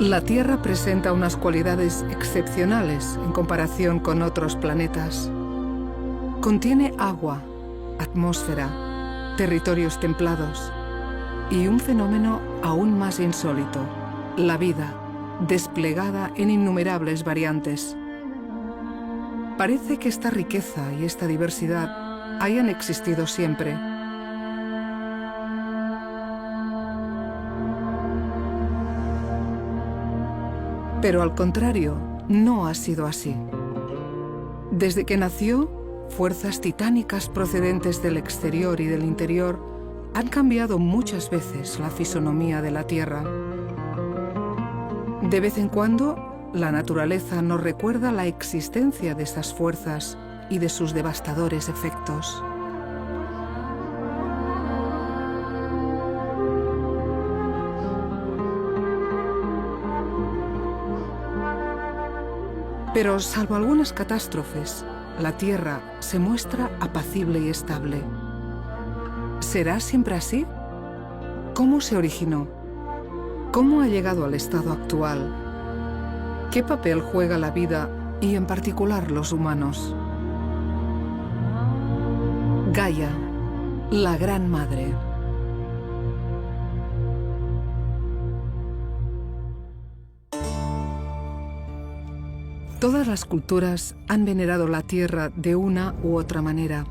La Tierra presenta unas cualidades excepcionales en comparación con otros planetas. Contiene agua, atmósfera, territorios templados y un fenómeno aún más insólito, la vida, desplegada en innumerables variantes. Parece que esta riqueza y esta diversidad hayan existido siempre. Pero al contrario, no ha sido así. Desde que nació, fuerzas titánicas procedentes del exterior y del interior han cambiado muchas veces la fisonomía de la Tierra. De vez en cuando, la naturaleza nos recuerda la existencia de estas fuerzas y de sus devastadores efectos. Pero salvo algunas catástrofes, la Tierra se muestra apacible y estable. ¿Será siempre así? ¿Cómo se originó? ¿Cómo ha llegado al estado actual? ¿Qué papel juega la vida y en particular los humanos? Gaia, la Gran Madre. Todas las culturas han venerado la Tierra de una u otra manera.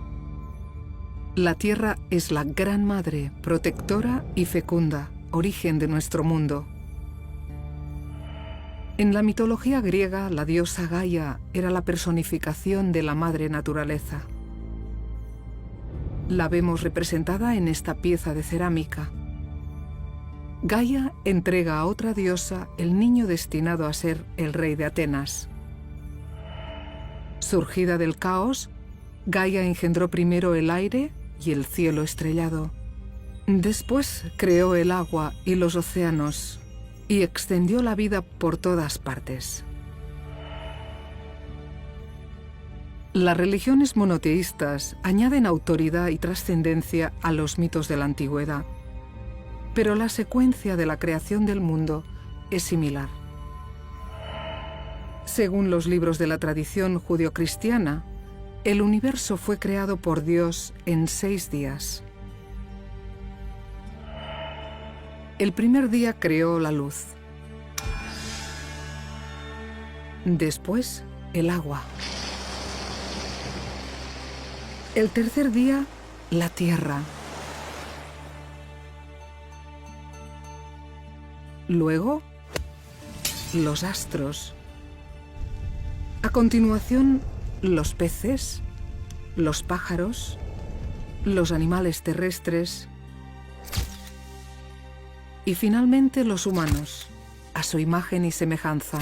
La Tierra es la Gran Madre, protectora y fecunda, origen de nuestro mundo. En la mitología griega, la diosa Gaia era la personificación de la madre naturaleza. La vemos representada en esta pieza de cerámica. Gaia entrega a otra diosa el niño destinado a ser el rey de Atenas. Surgida del caos, Gaia engendró primero el aire y el cielo estrellado. Después creó el agua y los océanos y extendió la vida por todas partes. Las religiones monoteístas añaden autoridad y trascendencia a los mitos de la antigüedad, pero la secuencia de la creación del mundo es similar. Según los libros de la tradición judeocristiana, el universo fue creado por Dios en 6 días. El primer día creó la luz. Después, el agua. El tercer día, la tierra. Luego, los astros. A continuación, los peces, los pájaros, los animales terrestres y finalmente los humanos, a su imagen y semejanza.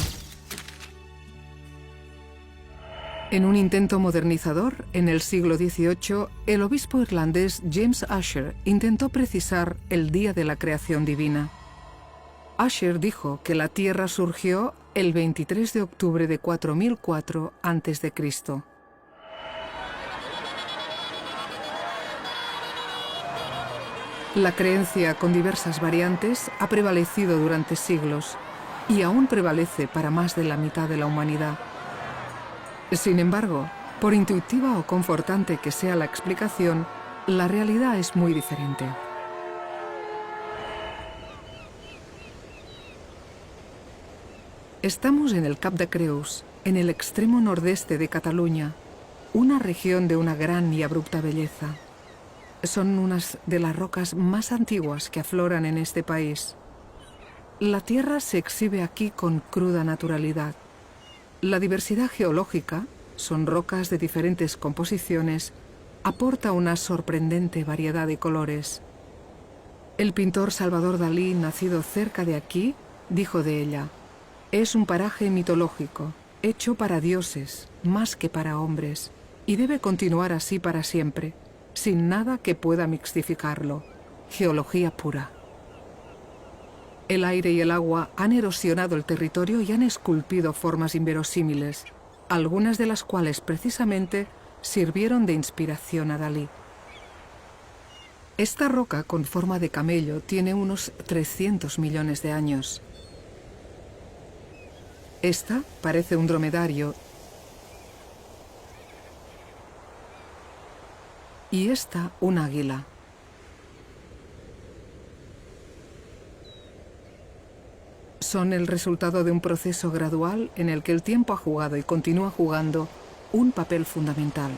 En un intento modernizador, en el siglo XVIII, el obispo irlandés James Ussher intentó precisar el día de la creación divina. Ussher dijo que la Tierra surgió el 23 de octubre de 4004 a.C. La creencia, con diversas variantes, ha prevalecido durante siglos y aún prevalece para más de la mitad de la humanidad. Sin embargo, por intuitiva o confortante que sea la explicación, la realidad es muy diferente. Estamos en el Cap de Creus, en el extremo nordeste de Cataluña, una región de una gran y abrupta belleza. Son unas de las rocas más antiguas que afloran en este país. La tierra se exhibe aquí con cruda naturalidad. La diversidad geológica, son rocas de diferentes composiciones, aporta una sorprendente variedad de colores. El pintor Salvador Dalí, nacido cerca de aquí, dijo de ella: es un paraje mitológico, hecho para dioses, más que para hombres, y debe continuar así para siempre, sin nada que pueda mixtificarlo. Geología pura. El aire y el agua han erosionado el territorio y han esculpido formas inverosímiles, algunas de las cuales precisamente sirvieron de inspiración a Dalí. Esta roca con forma de camello tiene unos 300 millones de años. Esta parece un dromedario y esta un águila. Son el resultado de un proceso gradual en el que el tiempo ha jugado y continúa jugando un papel fundamental.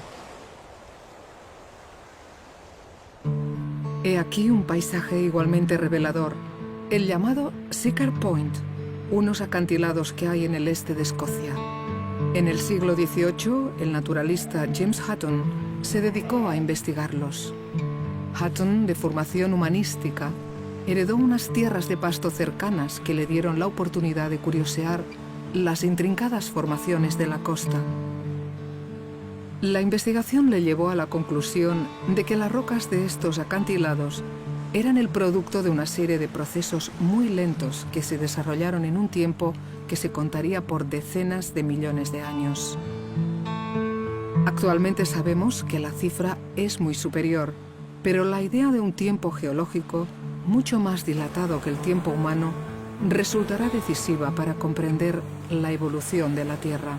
He aquí un paisaje igualmente revelador, el llamado Siccar Point, unos acantilados que hay en el este de Escocia. En el siglo XVIII, el naturalista James Hutton se dedicó a investigarlos. Hutton, de formación humanística, heredó unas tierras de pasto cercanas que le dieron la oportunidad de curiosear las intrincadas formaciones de la costa. La investigación le llevó a la conclusión de que las rocas de estos acantilados eran el producto de una serie de procesos muy lentos que se desarrollaron en un tiempo que se contaría por decenas de millones de años. Actualmente sabemos que la cifra es muy superior, pero la idea de un tiempo geológico mucho más dilatado que el tiempo humano resultará decisiva para comprender la evolución de la Tierra.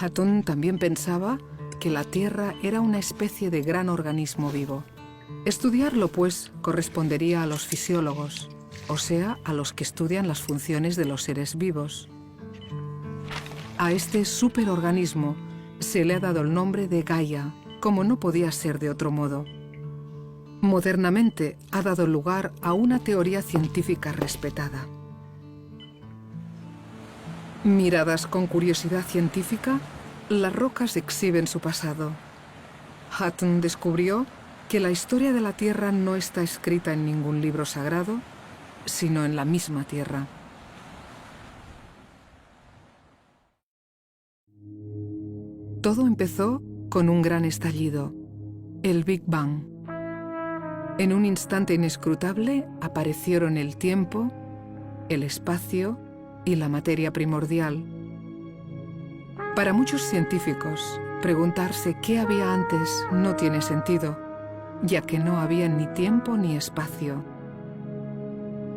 Hutton también pensaba que la Tierra era una especie de gran organismo vivo. Estudiarlo, pues, correspondería a los fisiólogos, o sea, a los que estudian las funciones de los seres vivos. A este superorganismo se le ha dado el nombre de Gaia, como no podía ser de otro modo. Modernamente ha dado lugar a una teoría científica respetada. Miradas con curiosidad científica, las rocas exhiben su pasado. Hutton descubrió que la historia de la Tierra no está escrita en ningún libro sagrado, sino en la misma Tierra. Todo empezó con un gran estallido, el Big Bang. En un instante inescrutable aparecieron el tiempo, el espacio y la materia primordial. Para muchos científicos, preguntarse qué había antes no tiene sentido, ya que no había ni tiempo ni espacio.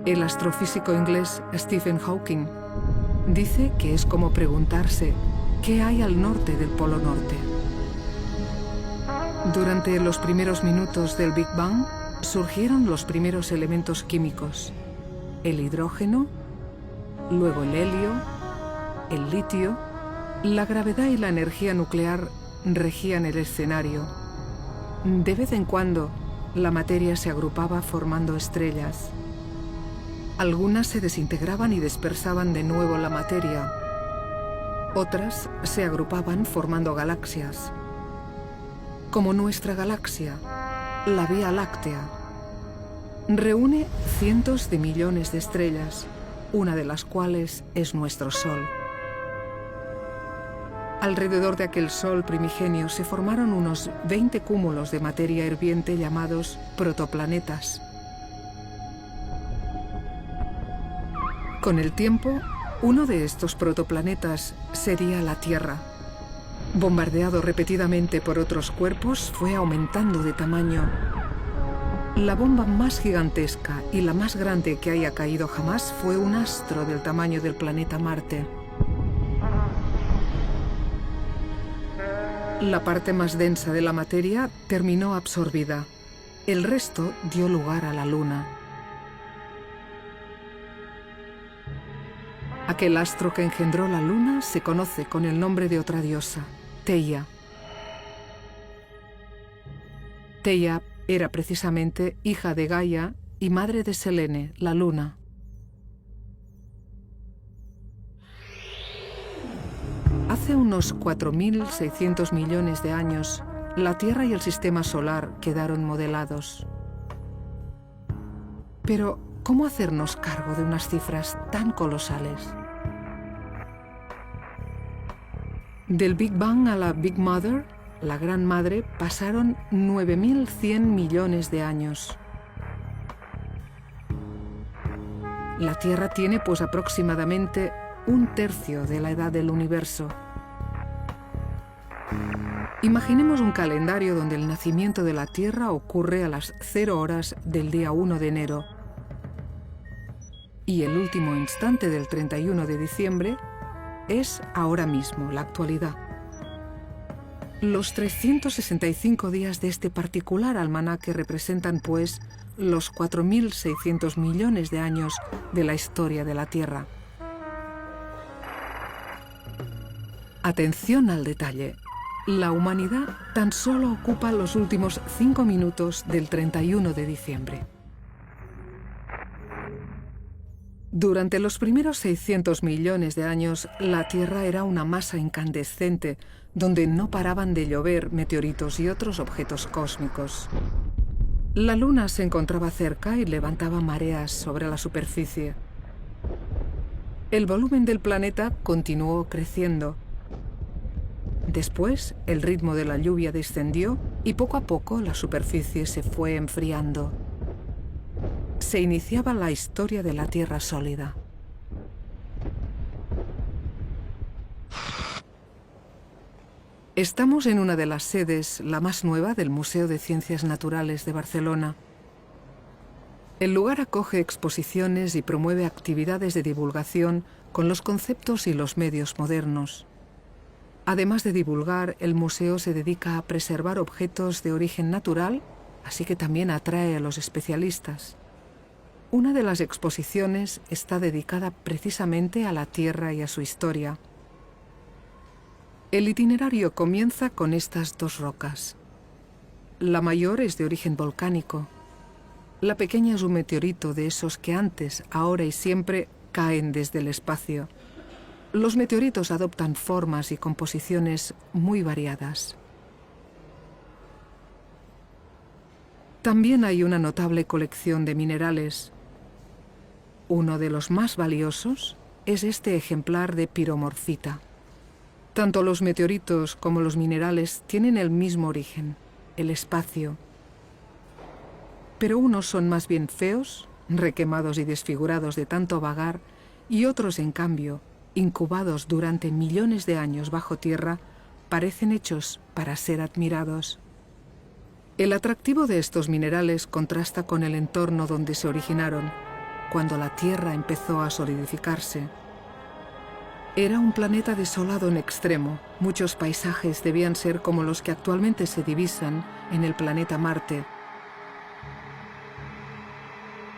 El astrofísico inglés Stephen Hawking dice que es como preguntarse qué hay al norte del Polo Norte. Durante los primeros minutos del Big Bang surgieron los primeros elementos químicos, el hidrógeno, luego el helio, el litio, la gravedad y la energía nuclear regían el escenario. De vez en cuando, la materia se agrupaba formando estrellas. Algunas se desintegraban y dispersaban de nuevo la materia. Otras se agrupaban formando galaxias. Como nuestra galaxia, la Vía Láctea reúne cientos de millones de estrellas, una de las cuales es nuestro Sol. Alrededor de aquel Sol primigenio se formaron unos 20 cúmulos de materia hirviente llamados protoplanetas. Con el tiempo, uno de estos protoplanetas sería la Tierra. Bombardeado repetidamente por otros cuerpos, fue aumentando de tamaño. La bomba más gigantesca y la más grande que haya caído jamás fue un astro del tamaño del planeta Marte. La parte más densa de la materia terminó absorbida. El resto dio lugar a la Luna. Aquel astro que engendró la Luna se conoce con el nombre de otra diosa, Theia. Theia era precisamente hija de Gaia y madre de Selene, la Luna. Hace unos 4.600 millones de años, la Tierra y el Sistema Solar quedaron modelados. Pero, ¿cómo hacernos cargo de unas cifras tan colosales? Del Big Bang a la Big Mother, la Gran Madre, pasaron 9.100 millones de años. La Tierra tiene pues aproximadamente un tercio de la edad del universo. Imaginemos un calendario donde el nacimiento de la Tierra ocurre a las 0 horas del día 1 de enero. y el último instante del 31 de diciembre es ahora mismo, la actualidad. Los 365 días de este particular almanaque representan, pues, los 4.600 millones de años de la historia de la Tierra. Atención al detalle. La humanidad tan solo ocupa los últimos 5 minutos del 31 de diciembre. Durante los primeros 600 millones de años, la Tierra era una masa incandescente donde no paraban de llover meteoritos y otros objetos cósmicos. La Luna se encontraba cerca y levantaba mareas sobre la superficie. El volumen del planeta continuó creciendo. Después, el ritmo de la lluvia descendió y poco a poco la superficie se fue enfriando. Se iniciaba la historia de la Tierra sólida. Estamos en una de las sedes, la más nueva, del Museo de Ciencias Naturales de Barcelona. El lugar acoge exposiciones y promueve actividades de divulgación con los conceptos y los medios modernos. Además de divulgar, el museo se dedica a preservar objetos de origen natural, así que también atrae a los especialistas. Una de las exposiciones está dedicada precisamente a la Tierra y a su historia. El itinerario comienza con estas dos rocas. La mayor es de origen volcánico. La pequeña es un meteorito de esos que antes, ahora y siempre caen desde el espacio. Los meteoritos adoptan formas y composiciones muy variadas. También hay una notable colección de minerales. Uno de los más valiosos es este ejemplar de piromorfita. Tanto los meteoritos como los minerales tienen el mismo origen, el espacio. Pero unos son más bien feos, requemados y desfigurados de tanto vagar, y otros, en cambio, incubados durante millones de años bajo tierra, parecen hechos para ser admirados. El atractivo de estos minerales contrasta con el entorno donde se originaron, cuando la Tierra empezó a solidificarse. Era un planeta desolado en extremo. Muchos paisajes debían ser como los que actualmente se divisan en el planeta Marte.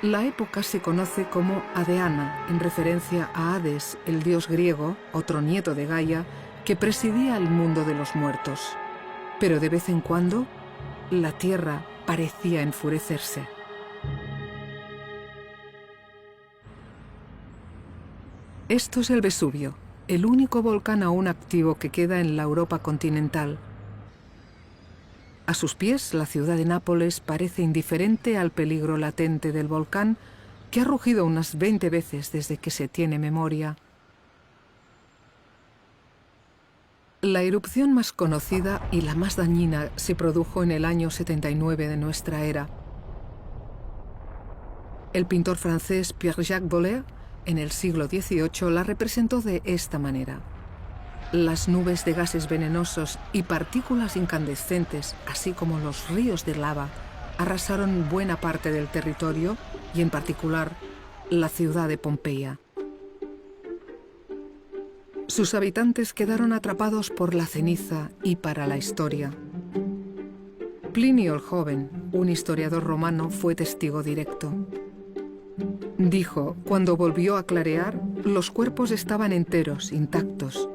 La época se conoce como Adeana, en referencia a Hades, el dios griego, otro nieto de Gaia, que presidía el mundo de los muertos. Pero de vez en cuando, la Tierra parecía enfurecerse. Esto es el Vesubio, el único volcán aún activo que queda en la Europa continental. A sus pies, la ciudad de Nápoles parece indiferente al peligro latente del volcán, que ha rugido unas 20 veces desde que se tiene memoria. La erupción más conocida y la más dañina se produjo en el año 79 de nuestra era. El pintor francés Pierre-Jacques Boller, en el siglo XVIII, la representó de esta manera. Las nubes de gases venenosos y partículas incandescentes, así como los ríos de lava, arrasaron buena parte del territorio y, en particular, la ciudad de Pompeya. Sus habitantes quedaron atrapados por la ceniza y para la historia. Plinio el Joven, un historiador romano, fue testigo directo. Dijo, cuando volvió a clarear, los cuerpos estaban enteros, intactos.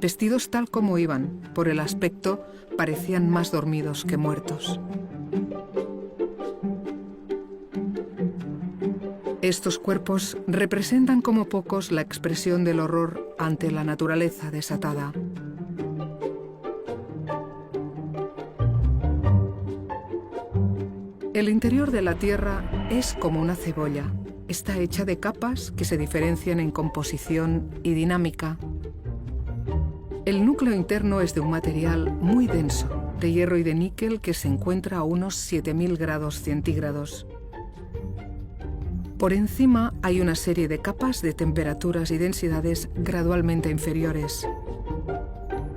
Vestidos tal como iban, por el aspecto, parecían más dormidos que muertos. Estos cuerpos representan como pocos la expresión del horror ante la naturaleza desatada. El interior de la Tierra es como una cebolla. Está hecha de capas que se diferencian en composición y dinámica. El núcleo interno es de un material muy denso, de hierro y de níquel, que se encuentra a unos 7000 grados centígrados. Por encima hay una serie de capas de temperaturas y densidades gradualmente inferiores.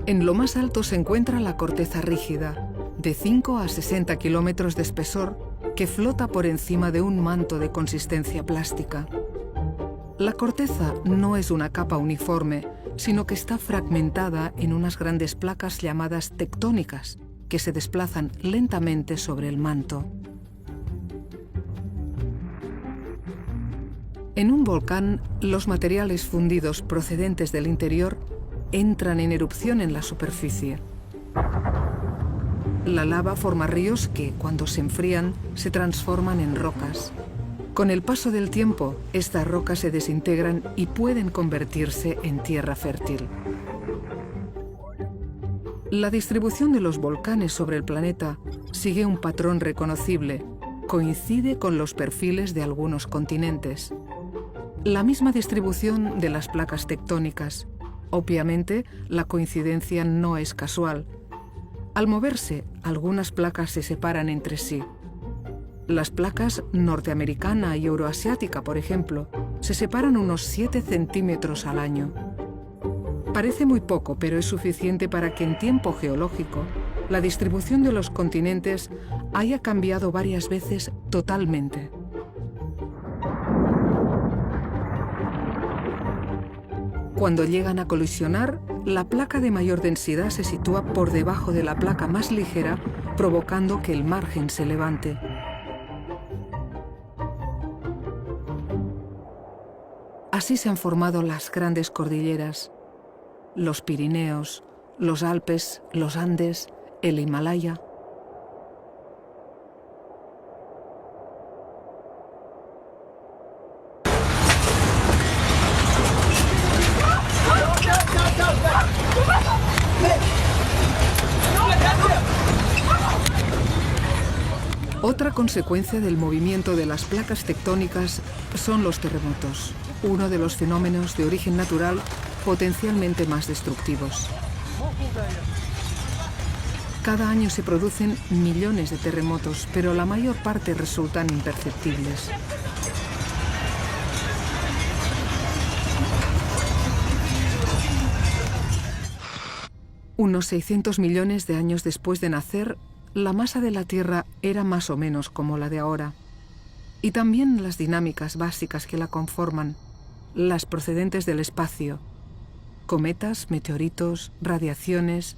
En lo más alto se encuentra la corteza rígida, de 5 a 60 kilómetros de espesor, que flota por encima de un manto de consistencia plástica. La corteza no es una capa uniforme, sino que está fragmentada en unas grandes placas llamadas tectónicas, que se desplazan lentamente sobre el manto. En un volcán, los materiales fundidos procedentes del interior entran en erupción en la superficie. La lava forma ríos que, cuando se enfrían, se transforman en rocas. Con el paso del tiempo, estas rocas se desintegran y pueden convertirse en tierra fértil. La distribución de los volcanes sobre el planeta sigue un patrón reconocible, coincide con los perfiles de algunos continentes. La misma distribución de las placas tectónicas. Obviamente, la coincidencia no es casual. Al moverse, algunas placas se separan entre sí. Las placas norteamericana y euroasiática, por ejemplo, se separan unos 7 centímetros al año. Parece muy poco, pero es suficiente para que en tiempo geológico la distribución de los continentes haya cambiado varias veces totalmente. Cuando llegan a colisionar, la placa de mayor densidad se sitúa por debajo de la placa más ligera, provocando que el margen se levante. Así se han formado las grandes cordilleras, los Pirineos, los Alpes, los Andes, el Himalaya. Otra consecuencia del movimiento de las placas tectónicas son los terremotos, uno de los fenómenos de origen natural potencialmente más destructivos. Cada año se producen millones de terremotos, pero la mayor parte resultan imperceptibles. Unos 600 millones de años después de nacer, la masa de la Tierra era más o menos como la de ahora. Y también las dinámicas básicas que la conforman, las procedentes del espacio, cometas, meteoritos, radiaciones,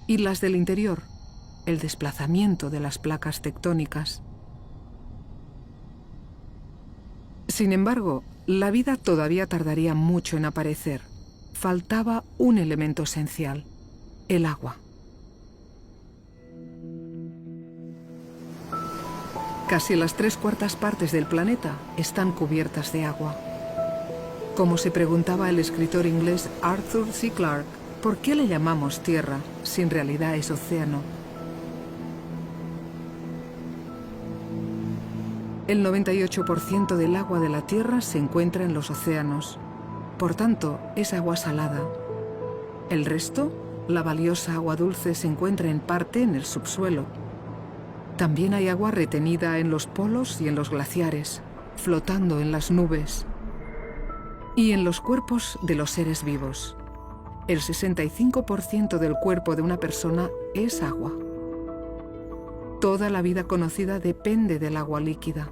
y las del interior, el desplazamiento de las placas tectónicas. Sin embargo, la vida todavía tardaría mucho en aparecer. Faltaba un elemento esencial, el agua. Casi las 3/4 partes del planeta están cubiertas de agua. Como se preguntaba el escritor inglés Arthur C. Clarke, ¿por qué le llamamos tierra si en realidad es océano? El 98% del agua de la Tierra se encuentra en los océanos. Por tanto, es agua salada. El resto, la valiosa agua dulce, se encuentra en parte en el subsuelo. También hay agua retenida en los polos y en los glaciares, flotando en las nubes y en los cuerpos de los seres vivos. El 65% del cuerpo de una persona es agua. Toda la vida conocida depende del agua líquida.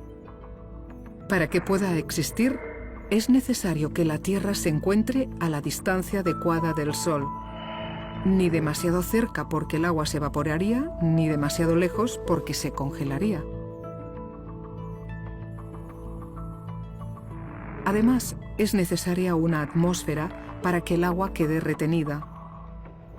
Para que pueda existir, es necesario que la Tierra se encuentre a la distancia adecuada del Sol. Ni demasiado cerca porque el agua se evaporaría, ni demasiado lejos porque se congelaría. Además, es necesaria una atmósfera para que el agua quede retenida.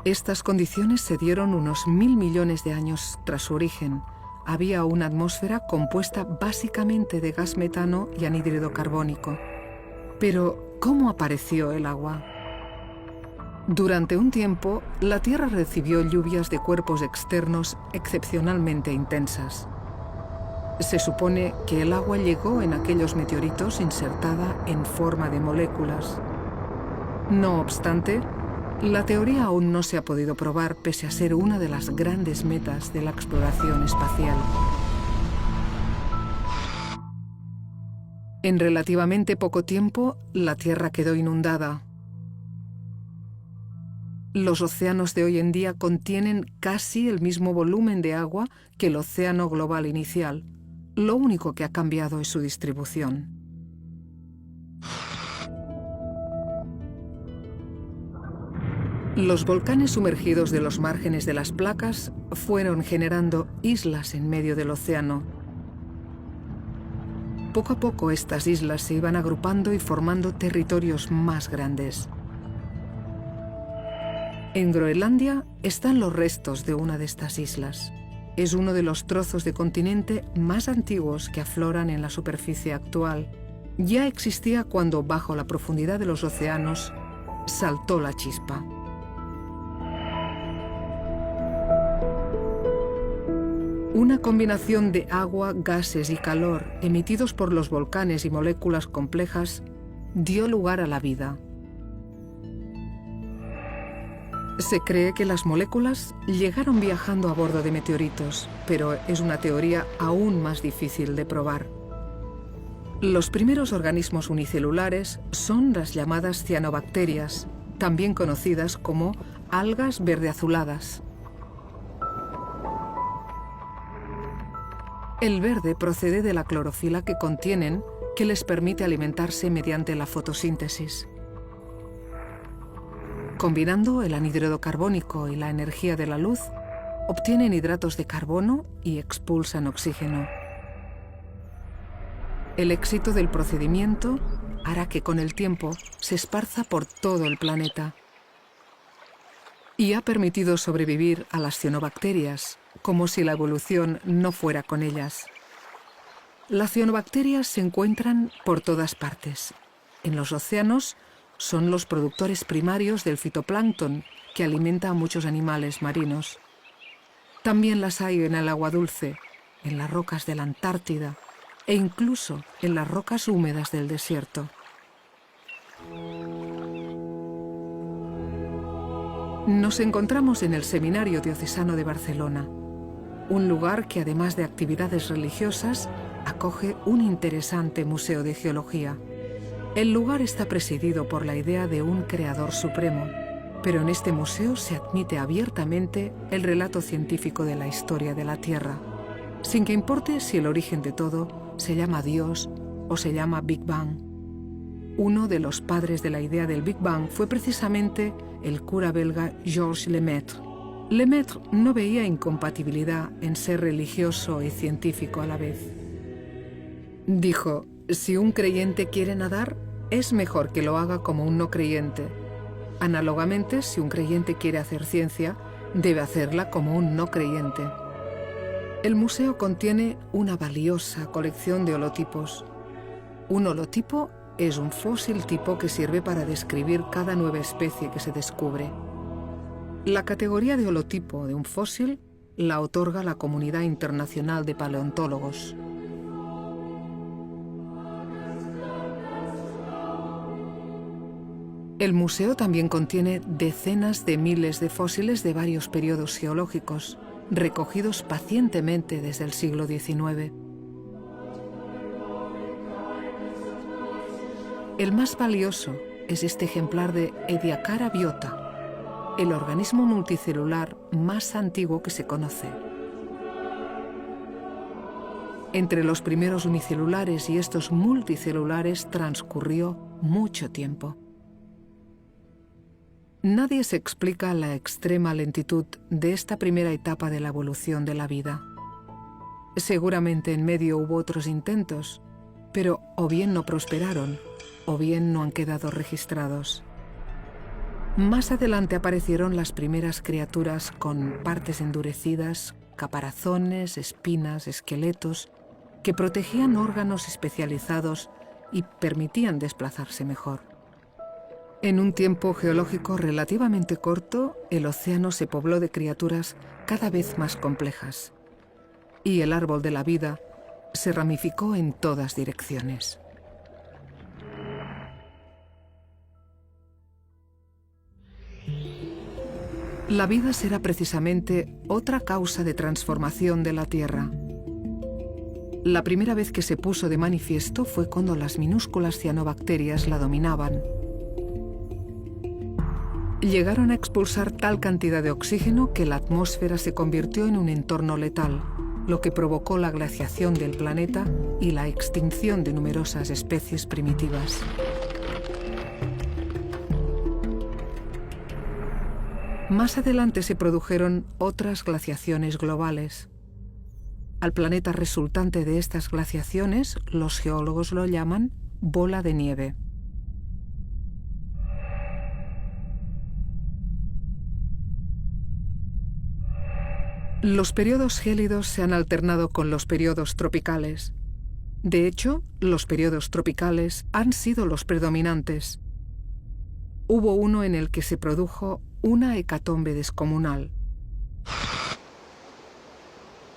Estas condiciones se dieron unos 1000 millones de años tras su origen. Había una atmósfera compuesta básicamente de gas metano y anhídrido carbónico. Pero, ¿cómo apareció el agua? Durante un tiempo, la Tierra recibió lluvias de cuerpos externos excepcionalmente intensas. Se supone que el agua llegó en aquellos meteoritos insertada en forma de moléculas. No obstante, la teoría aún no se ha podido probar pese a ser una de las grandes metas de la exploración espacial. En relativamente poco tiempo, la Tierra quedó inundada. Los océanos de hoy en día contienen casi el mismo volumen de agua que el océano global inicial. Lo único que ha cambiado es su distribución. Los volcanes sumergidos de los márgenes de las placas fueron generando islas en medio del océano. Poco a poco estas islas se iban agrupando y formando territorios más grandes. En Groenlandia están los restos de una de estas islas. Es uno de los trozos de continente más antiguos que afloran en la superficie actual. Ya existía cuando, bajo la profundidad de los océanos, saltó la chispa. Una combinación de agua, gases y calor emitidos por los volcanes y moléculas complejas dio lugar a la vida. Se cree que las moléculas llegaron viajando a bordo de meteoritos, pero es una teoría aún más difícil de probar. Los primeros organismos unicelulares son las llamadas cianobacterias, también conocidas como algas verdeazuladas. El verde procede de la clorofila que contienen, que les permite alimentarse mediante la fotosíntesis. Combinando el anhídrido carbónico y la energía de la luz, obtienen hidratos de carbono y expulsan oxígeno. El éxito del procedimiento hará que con el tiempo se esparza por todo el planeta y ha permitido sobrevivir a las cianobacterias, como si la evolución no fuera con ellas. Las cianobacterias se encuentran por todas partes. En los océanos son los productores primarios del fitoplancton, que alimenta a muchos animales marinos. También las hay en el agua dulce, en las rocas de la Antártida e incluso en las rocas húmedas del desierto. Nos encontramos en el Seminario Diocesano de Barcelona, un lugar que, además de actividades religiosas, acoge un interesante museo de geología. El lugar está presidido por la idea de un creador supremo, pero en este museo se admite abiertamente el relato científico de la historia de la Tierra, sin que importe si el origen de todo se llama Dios o se llama Big Bang. Uno de los padres de la idea del Big Bang fue precisamente el cura belga Georges Lemaitre. Lemaitre no veía incompatibilidad en ser religioso y científico a la vez. Dijo: si un creyente quiere nadar, es mejor que lo haga como un no creyente. Análogamente, si un creyente quiere hacer ciencia, debe hacerla como un no creyente. El museo contiene una valiosa colección de holotipos. Un holotipo es un fósil tipo que sirve para describir cada nueva especie que se descubre. La categoría de holotipo de un fósil la otorga la Comunidad Internacional de Paleontólogos. El museo también contiene decenas de miles de fósiles de varios periodos geológicos, recogidos pacientemente desde el siglo XIX. El más valioso es este ejemplar de Ediacara biota, el organismo multicelular más antiguo que se conoce. Entre los primeros unicelulares y estos multicelulares transcurrió mucho tiempo. Nadie se explica la extrema lentitud de esta primera etapa de la evolución de la vida. Seguramente en medio hubo otros intentos, pero o bien no prosperaron, o bien no han quedado registrados. Más adelante aparecieron las primeras criaturas con partes endurecidas, caparazones, espinas, esqueletos, que protegían órganos especializados y permitían desplazarse mejor. En un tiempo geológico relativamente corto, el océano se pobló de criaturas cada vez más complejas, y el árbol de la vida se ramificó en todas direcciones. La vida será precisamente otra causa de transformación de la Tierra. La primera vez que se puso de manifiesto fue cuando las minúsculas cianobacterias la dominaban. Llegaron a expulsar tal cantidad de oxígeno que la atmósfera se convirtió en un entorno letal, lo que provocó la glaciación del planeta y la extinción de numerosas especies primitivas. Más adelante se produjeron otras glaciaciones globales. Al planeta resultante de estas glaciaciones, los geólogos lo llaman bola de nieve. Los periodos gélidos se han alternado con los periodos tropicales. De hecho, los periodos tropicales han sido los predominantes. Hubo uno en el que se produjo una hecatombe descomunal.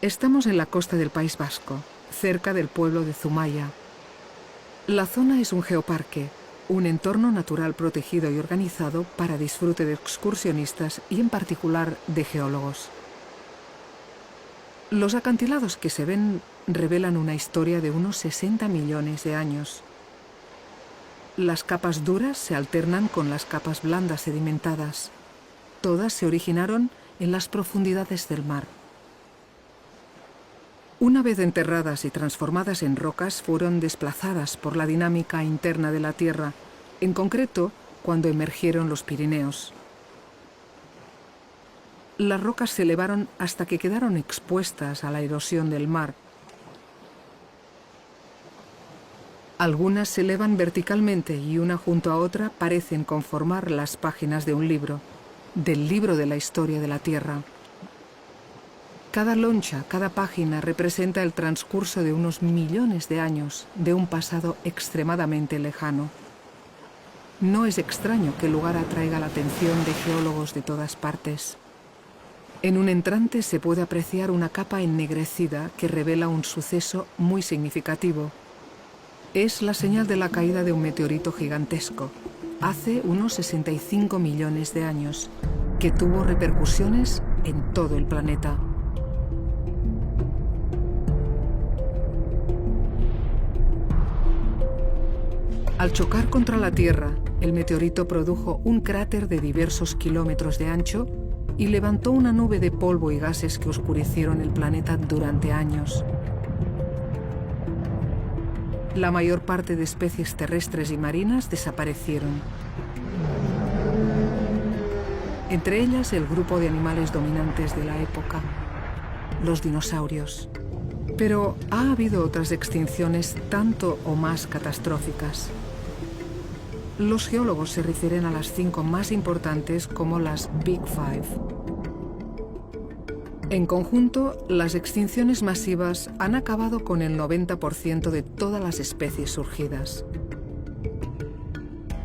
Estamos en la costa del País Vasco, cerca del pueblo de Zumaya. La zona es un geoparque, un entorno natural protegido y organizado para disfrute de excursionistas y en particular de geólogos. Los acantilados que se ven revelan una historia de unos 60 millones de años. Las capas duras se alternan con las capas blandas sedimentadas. Todas se originaron en las profundidades del mar. Una vez enterradas y transformadas en rocas, fueron desplazadas por la dinámica interna de la Tierra, en concreto cuando emergieron los Pirineos. Las rocas se elevaron hasta que quedaron expuestas a la erosión del mar. Algunas se elevan verticalmente y una junto a otra parecen conformar las páginas de un libro, del libro de la historia de la Tierra. Cada loncha, cada página representa el transcurso de unos millones de años de un pasado extremadamente lejano. No es extraño que el lugar atraiga la atención de geólogos de todas partes. En un entrante se puede apreciar una capa ennegrecida que revela un suceso muy significativo. Es la señal de la caída de un meteorito gigantesco, hace unos 65 millones de años, que tuvo repercusiones en todo el planeta. Al chocar contra la Tierra, el meteorito produjo un cráter de diversos kilómetros de ancho y levantó una nube de polvo y gases que oscurecieron el planeta durante años. La mayor parte de especies terrestres y marinas desaparecieron. Entre ellas el grupo de animales dominantes de la época, los dinosaurios. Pero ha habido otras extinciones tanto o más catastróficas. Los geólogos se refieren a las 5 más importantes como las Big Five. En conjunto, las extinciones masivas han acabado con el 90% de todas las especies surgidas.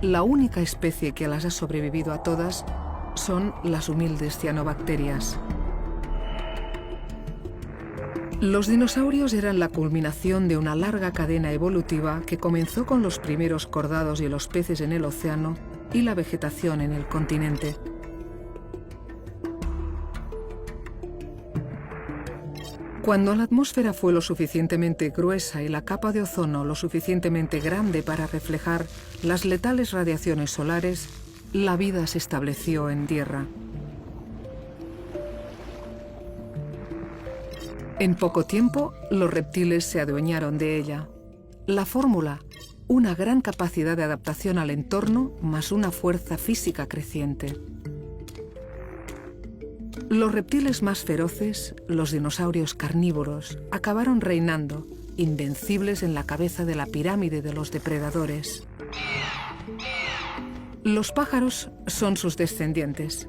La única especie que las ha sobrevivido a todas son las humildes cianobacterias. Los dinosaurios eran la culminación de una larga cadena evolutiva que comenzó con los primeros cordados y los peces en el océano y la vegetación en el continente. Cuando la atmósfera fue lo suficientemente gruesa y la capa de ozono lo suficientemente grande para reflejar las letales radiaciones solares, la vida se estableció en tierra. En poco tiempo, los reptiles se adueñaron de ella. La fórmula, una gran capacidad de adaptación al entorno más una fuerza física creciente. Los reptiles más feroces, los dinosaurios carnívoros, acabaron reinando, invencibles en la cabeza de la pirámide de los depredadores. Los pájaros son sus descendientes.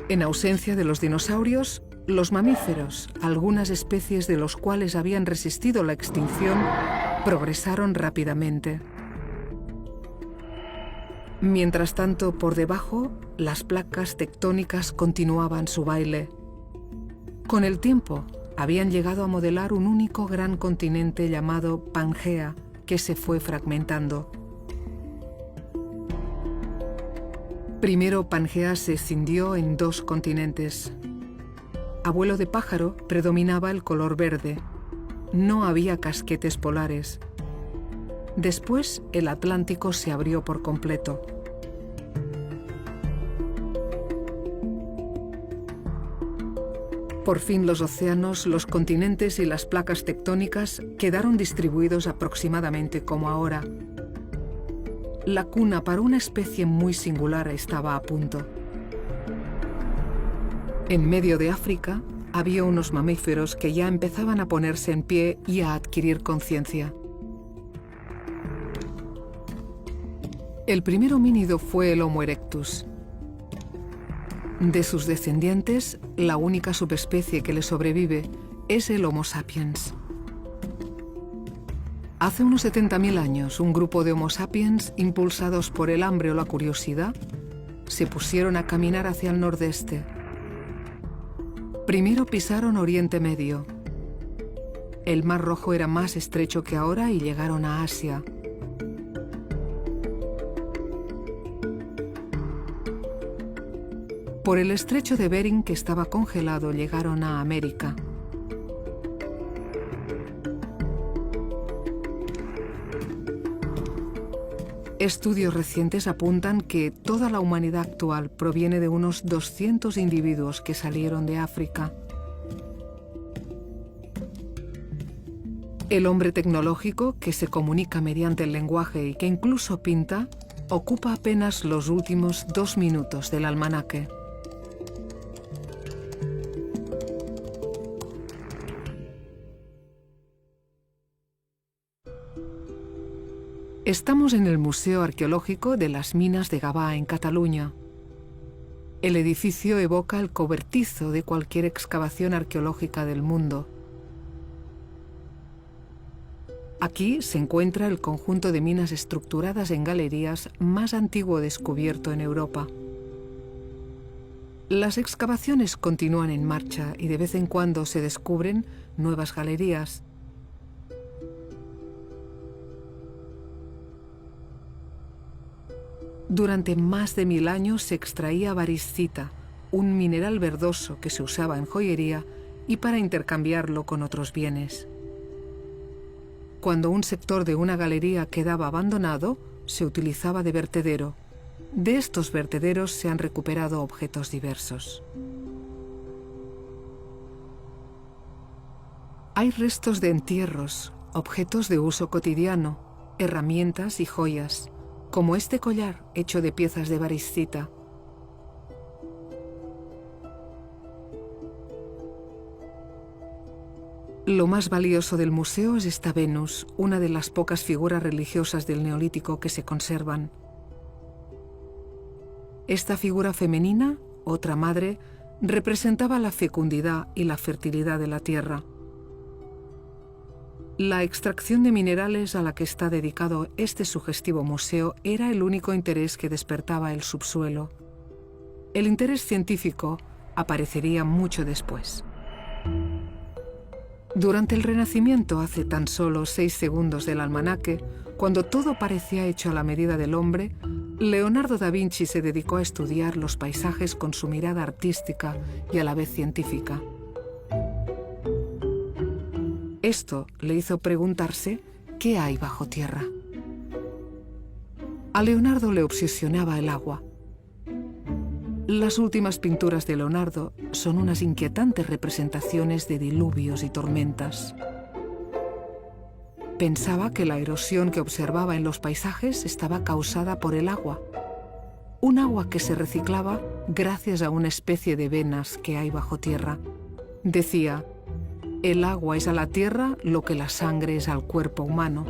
En ausencia de los dinosaurios, los mamíferos, algunas especies de los cuales habían resistido la extinción, progresaron rápidamente. Mientras tanto, por debajo, las placas tectónicas continuaban su baile. Con el tiempo, habían llegado a modelar un único gran continente llamado Pangea, que se fue fragmentando. Primero, Pangea se escindió en 2 continentes. Abuelo de pájaro, predominaba el color verde. No había casquetes polares. Después, el Atlántico se abrió por completo. Por fin los océanos, los continentes y las placas tectónicas quedaron distribuidos aproximadamente como ahora. La cuna para una especie muy singular estaba a punto. En medio de África había unos mamíferos que ya empezaban a ponerse en pie y a adquirir conciencia. El primer homínido fue el Homo erectus. De sus descendientes, la única subespecie que le sobrevive es el Homo sapiens. Hace unos 70.000 años, un grupo de Homo sapiens, impulsados por el hambre o la curiosidad, se pusieron a caminar hacia el nordeste. Primero pisaron Oriente Medio. El Mar Rojo era más estrecho que ahora y llegaron a Asia. Por el estrecho de Bering, que estaba congelado, llegaron a América. Estudios recientes apuntan que toda la humanidad actual proviene de unos 200 individuos que salieron de África. El hombre tecnológico, que se comunica mediante el lenguaje y que incluso pinta, ocupa apenas los últimos 2 minutos del almanaque. Estamos en el Museo Arqueológico de las Minas de Gavà, en Cataluña. El edificio evoca el cobertizo de cualquier excavación arqueológica del mundo. Aquí se encuentra el conjunto de minas estructuradas en galerías más antiguo descubierto en Europa. Las excavaciones continúan en marcha y de vez en cuando se descubren nuevas galerías. Durante más de 1000 años se extraía variscita, un mineral verdoso que se usaba en joyería y para intercambiarlo con otros bienes. Cuando un sector de una galería quedaba abandonado, se utilizaba de vertedero. De estos vertederos se han recuperado objetos diversos. Hay restos de entierros, objetos de uso cotidiano, herramientas y joyas, como este collar hecho de piezas de variscita. Lo más valioso del museo es esta Venus, una de las pocas figuras religiosas del Neolítico que se conservan. Esta figura femenina, otra madre, representaba la fecundidad y la fertilidad de la tierra. La extracción de minerales a la que está dedicado este sugestivo museo era el único interés que despertaba el subsuelo. El interés científico aparecería mucho después. Durante el Renacimiento, hace tan solo 6 segundos del almanaque, cuando todo parecía hecho a la medida del hombre, Leonardo da Vinci se dedicó a estudiar los paisajes con su mirada artística y a la vez científica. Esto le hizo preguntarse qué hay bajo tierra. A Leonardo le obsesionaba el agua. Las últimas pinturas de Leonardo son unas inquietantes representaciones de diluvios y tormentas. Pensaba que la erosión que observaba en los paisajes estaba causada por el agua, un agua que se reciclaba gracias a una especie de venas que hay bajo tierra. Decía: el agua es a la tierra lo que la sangre es al cuerpo humano.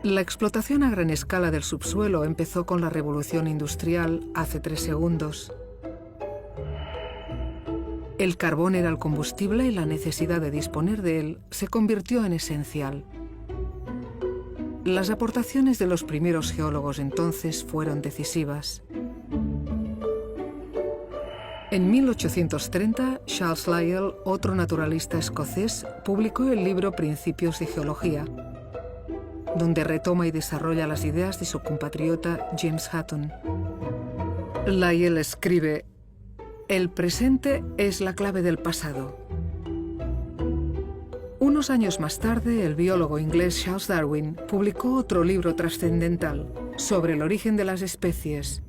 La explotación a gran escala del subsuelo empezó con la revolución industrial hace 3 segundos. El carbón era el combustible y la necesidad de disponer de él se convirtió en esencial. Las aportaciones de los primeros geólogos entonces fueron decisivas. En 1830, Charles Lyell, otro naturalista escocés, publicó el libro Principios de Geología, donde retoma y desarrolla las ideas de su compatriota James Hutton. Lyell escribe: «El presente es la clave del pasado». Unos años más tarde, el biólogo inglés Charles Darwin publicó otro libro trascendental sobre el origen de las especies,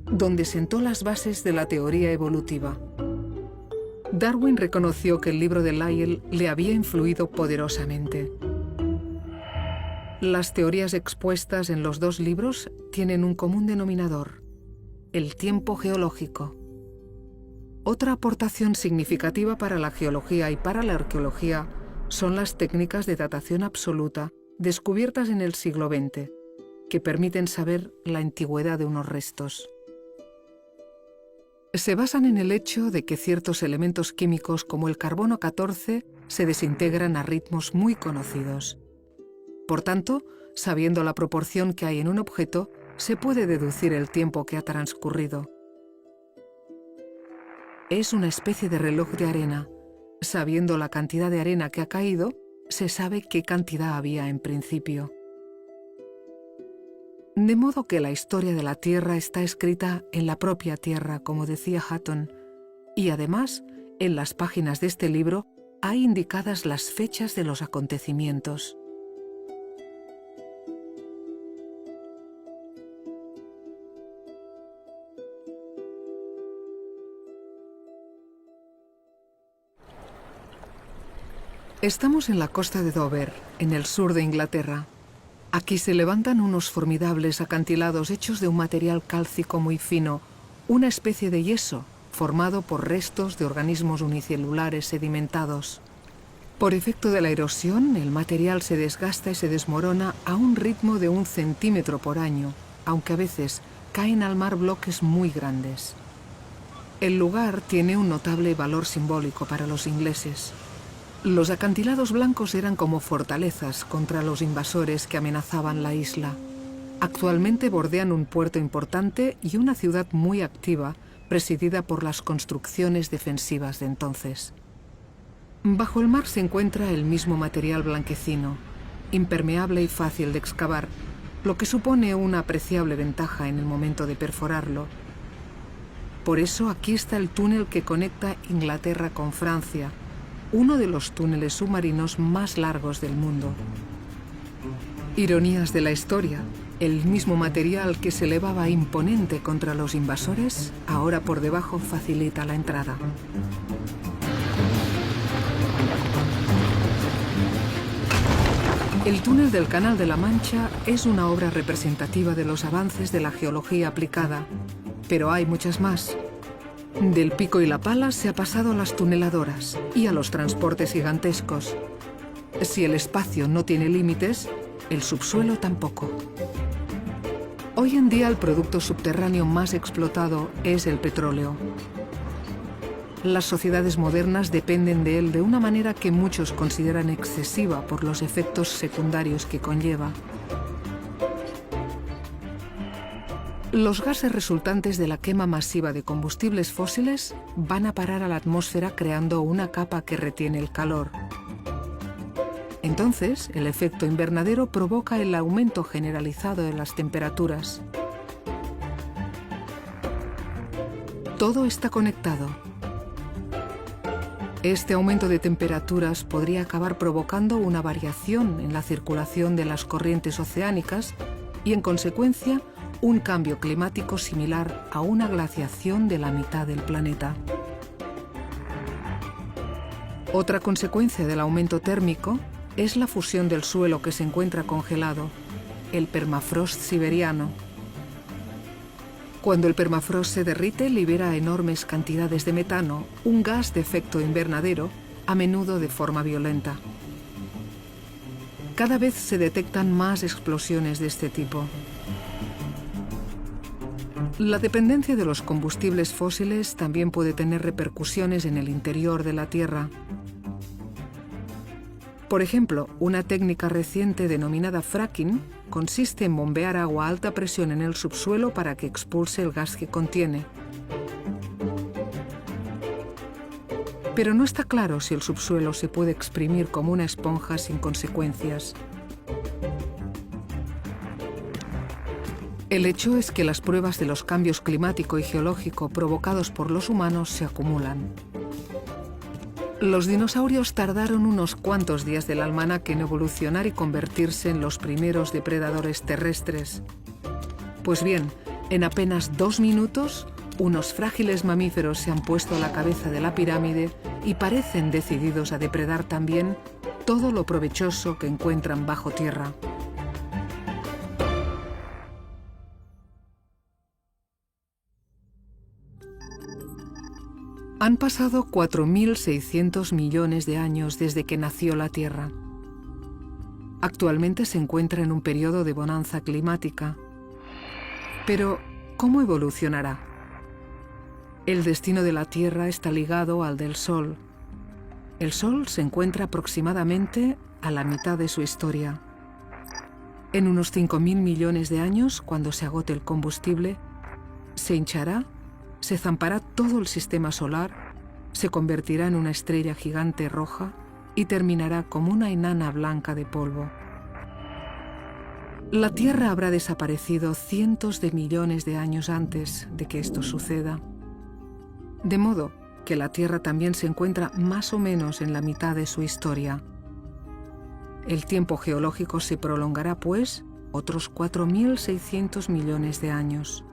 donde sentó las bases de la teoría evolutiva. Darwin reconoció que el libro de Lyell le había influido poderosamente. Las teorías expuestas en los 2 libros tienen un común denominador: el tiempo geológico. Otra aportación significativa para la geología y para la arqueología son las técnicas de datación absoluta descubiertas en el siglo XX, que permiten saber la antigüedad de unos restos. Se basan en el hecho de que ciertos elementos químicos como el carbono 14 se desintegran a ritmos muy conocidos. Por tanto, sabiendo la proporción que hay en un objeto, se puede deducir el tiempo que ha transcurrido. Es una especie de reloj de arena. Sabiendo la cantidad de arena que ha caído, se sabe qué cantidad había en principio. De modo que la historia de la Tierra está escrita en la propia Tierra, como decía Hutton, y además, en las páginas de este libro hay indicadas las fechas de los acontecimientos. Estamos en la costa de Dover, en el sur de Inglaterra. Aquí se levantan unos formidables acantilados hechos de un material cálcico muy fino, una especie de yeso, formado por restos de organismos unicelulares sedimentados. Por efecto de la erosión, el material se desgasta y se desmorona a un ritmo de 1 centímetro por año, aunque a veces caen al mar bloques muy grandes. El lugar tiene un notable valor simbólico para los ingleses. Los acantilados blancos eran como fortalezas contra los invasores que amenazaban la isla. Actualmente bordean un puerto importante y una ciudad muy activa, presidida por las construcciones defensivas de entonces. Bajo el mar se encuentra el mismo material blanquecino, impermeable y fácil de excavar, lo que supone una apreciable ventaja en el momento de perforarlo. Por eso aquí está el túnel que conecta Inglaterra con Francia, uno de los túneles submarinos más largos del mundo. Ironías de la historia, el mismo material que se elevaba imponente contra los invasores, ahora por debajo facilita la entrada. El túnel del Canal de la Mancha es una obra representativa de los avances de la geología aplicada, pero hay muchas más. Del pico y la pala se ha pasado a las tuneladoras y a los transportes gigantescos. Si el espacio no tiene límites, el subsuelo tampoco. Hoy en día el producto subterráneo más explotado es el petróleo. Las sociedades modernas dependen de él de una manera que muchos consideran excesiva por los efectos secundarios que conlleva. Los gases resultantes de la quema masiva de combustibles fósiles van a parar a la atmósfera creando una capa que retiene el calor. Entonces, el efecto invernadero provoca el aumento generalizado de las temperaturas. Todo está conectado. Este aumento de temperaturas podría acabar provocando una variación en la circulación de las corrientes oceánicas y, en consecuencia, un cambio climático similar a una glaciación de la mitad del planeta. Otra consecuencia del aumento térmico es la fusión del suelo que se encuentra congelado, el permafrost siberiano. Cuando el permafrost se derrite, libera enormes cantidades de metano, un gas de efecto invernadero, a menudo de forma violenta. Cada vez se detectan más explosiones de este tipo. La dependencia de los combustibles fósiles también puede tener repercusiones en el interior de la Tierra. Por ejemplo, una técnica reciente denominada fracking consiste en bombear agua a alta presión en el subsuelo para que expulse el gas que contiene. Pero no está claro si el subsuelo se puede exprimir como una esponja sin consecuencias. El hecho es que las pruebas de los cambios climático y geológico provocados por los humanos se acumulan. Los dinosaurios tardaron unos cuantos días del almanaque en evolucionar y convertirse en los primeros depredadores terrestres. Pues bien, en apenas 2 minutos, unos frágiles mamíferos se han puesto a la cabeza de la pirámide y parecen decididos a depredar también todo lo provechoso que encuentran bajo tierra. Han pasado 4.600 millones de años desde que nació la Tierra. Actualmente se encuentra en un periodo de bonanza climática. Pero, ¿cómo evolucionará? El destino de la Tierra está ligado al del Sol. El Sol se encuentra aproximadamente a la mitad de su historia. En unos 5.000 millones de años, cuando se agote el combustible, se hinchará, se zampará todo el sistema solar, se convertirá en una estrella gigante roja y terminará como una enana blanca de polvo. La Tierra habrá desaparecido cientos de millones de años antes de que esto suceda. De modo que la Tierra también se encuentra más o menos en la mitad de su historia. El tiempo geológico se prolongará, pues, otros 4.600 millones de años.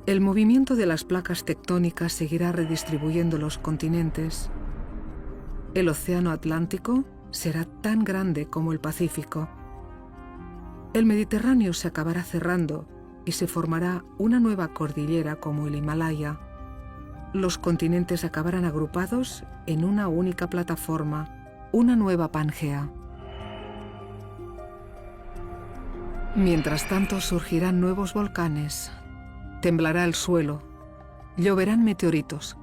El movimiento de las placas tectónicas seguirá redistribuyendo los continentes. El océano Atlántico será tan grande como el Pacífico. El Mediterráneo se acabará cerrando y se formará una nueva cordillera como el Himalaya. Los continentes acabarán agrupados en una única plataforma, una nueva Pangea. Mientras tanto surgirán nuevos volcanes, temblará el suelo, lloverán meteoritos,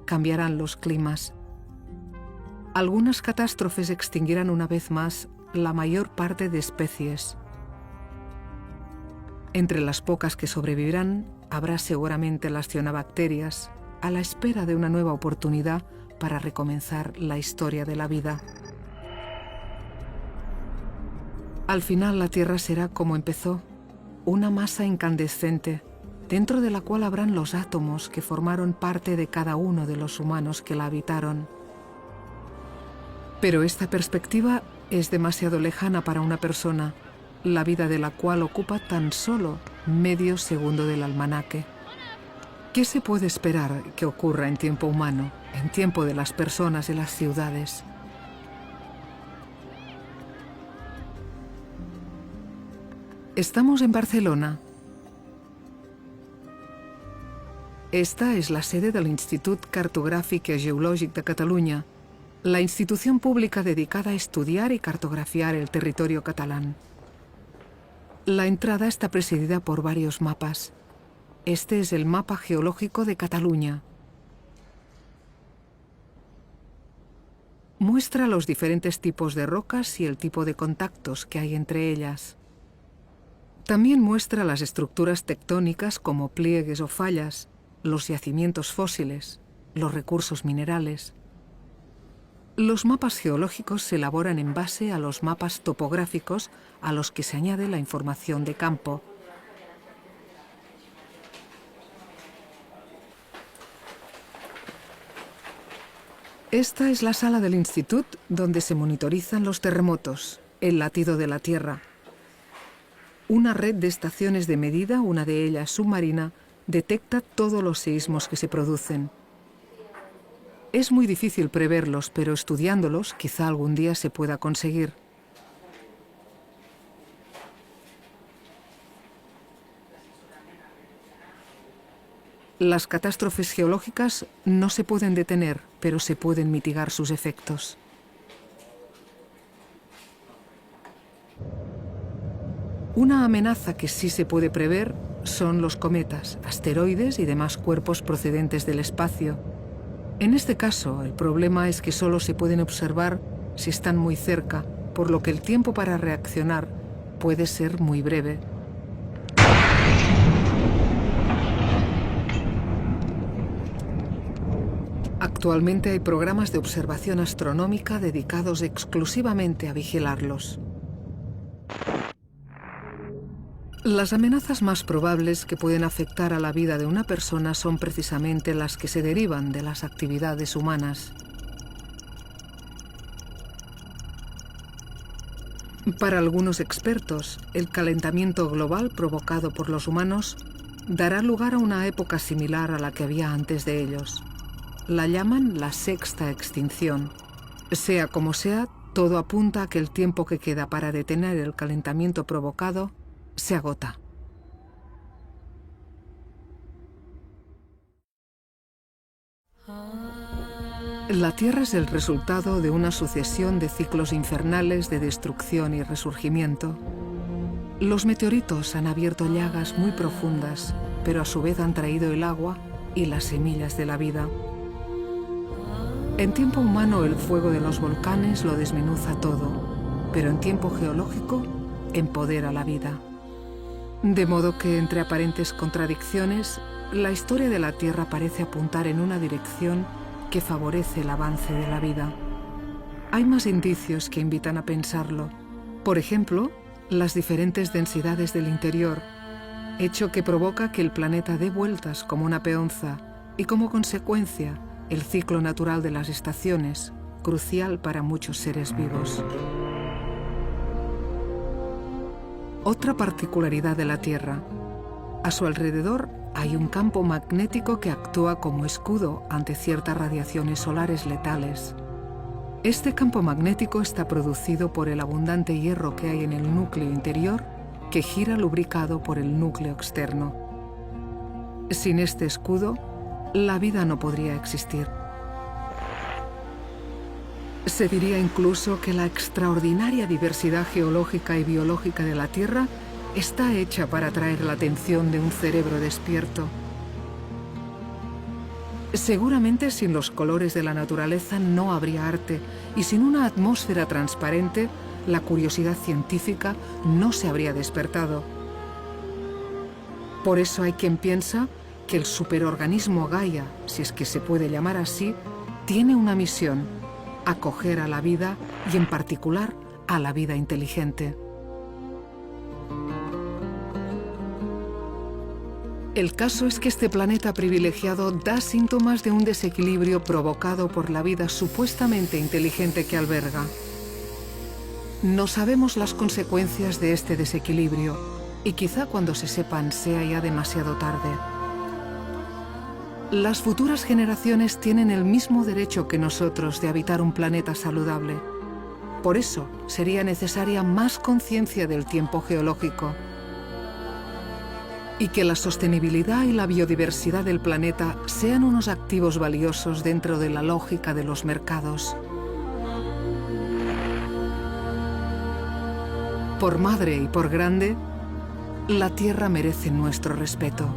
cambiarán los climas. Algunas catástrofes extinguirán una vez más la mayor parte de especies. Entre las pocas que sobrevivirán, habrá seguramente las cianobacterias, a la espera de una nueva oportunidad para recomenzar la historia de la vida. Al final la Tierra será como empezó, una masa incandescente, dentro de la cual habrán los átomos que formaron parte de cada uno de los humanos que la habitaron. Pero esta perspectiva es demasiado lejana para una persona, la vida de la cual ocupa tan solo medio segundo del almanaque. ¿Qué se puede esperar que ocurra en tiempo humano, en tiempo de las personas y las ciudades? Estamos en Barcelona. Esta es la sede del Institut Cartogràfic i Geològic de Catalunya, la institución pública dedicada a estudiar y cartografiar el territorio catalán. La entrada está presidida por varios mapas. Este es el mapa geológico de Cataluña. Muestra los diferentes tipos de rocas y el tipo de contactos que hay entre ellas. También muestra las estructuras tectónicas como pliegues o fallas, los yacimientos fósiles, los recursos minerales. Los mapas geológicos se elaboran en base a los mapas topográficos a los que se añade la información de campo. Esta es la sala del Institut donde se monitorizan los terremotos, el latido de la Tierra. Una red de estaciones de medida, una de ellas submarina, detecta todos los seísmos que se producen. Es muy difícil preverlos, pero estudiándolos quizá algún día se pueda conseguir. Las catástrofes geológicas no se pueden detener, pero se pueden mitigar sus efectos. Una amenaza que sí se puede prever son los cometas, asteroides y demás cuerpos procedentes del espacio. En este caso, el problema es que solo se pueden observar si están muy cerca, por lo que el tiempo para reaccionar puede ser muy breve. Actualmente hay programas de observación astronómica dedicados exclusivamente a vigilarlos. Las amenazas más probables que pueden afectar a la vida de una persona son precisamente las que se derivan de las actividades humanas. Para algunos expertos, el calentamiento global provocado por los humanos dará lugar a una época similar a la que había antes de ellos. La llaman la sexta extinción. Sea como sea, todo apunta a que el tiempo que queda para detener el calentamiento provocado se agota. La Tierra es el resultado de una sucesión de ciclos infernales de destrucción y resurgimiento. Los meteoritos han abierto llagas muy profundas, pero a su vez han traído el agua y las semillas de la vida. En tiempo humano el fuego de los volcanes lo desmenuza todo, pero en tiempo geológico empodera la vida. De modo que, entre aparentes contradicciones, la historia de la Tierra parece apuntar en una dirección que favorece el avance de la vida. Hay más indicios que invitan a pensarlo. Por ejemplo, las diferentes densidades del interior, hecho que provoca que el planeta dé vueltas como una peonza y, como consecuencia, el ciclo natural de las estaciones, crucial para muchos seres vivos. Otra particularidad de la Tierra: a su alrededor hay un campo magnético que actúa como escudo ante ciertas radiaciones solares letales. Este campo magnético está producido por el abundante hierro que hay en el núcleo interior, que gira lubricado por el núcleo externo. Sin este escudo, la vida no podría existir. Se diría incluso que la extraordinaria diversidad geológica y biológica de la Tierra está hecha para atraer la atención de un cerebro despierto. Seguramente sin los colores de la naturaleza no habría arte, y sin una atmósfera transparente, la curiosidad científica no se habría despertado. Por eso hay quien piensa que el superorganismo Gaia, si es que se puede llamar así, tiene una misión: acoger a la vida y, en particular, a la vida inteligente. El caso es que este planeta privilegiado da síntomas de un desequilibrio provocado por la vida supuestamente inteligente que alberga. No sabemos las consecuencias de este desequilibrio, y quizá cuando se sepan sea ya demasiado tarde. Las futuras generaciones tienen el mismo derecho que nosotros de habitar un planeta saludable. Por eso sería necesaria más conciencia del tiempo geológico, y que la sostenibilidad y la biodiversidad del planeta sean unos activos valiosos dentro de la lógica de los mercados. Por madre y por grande, la Tierra merece nuestro respeto.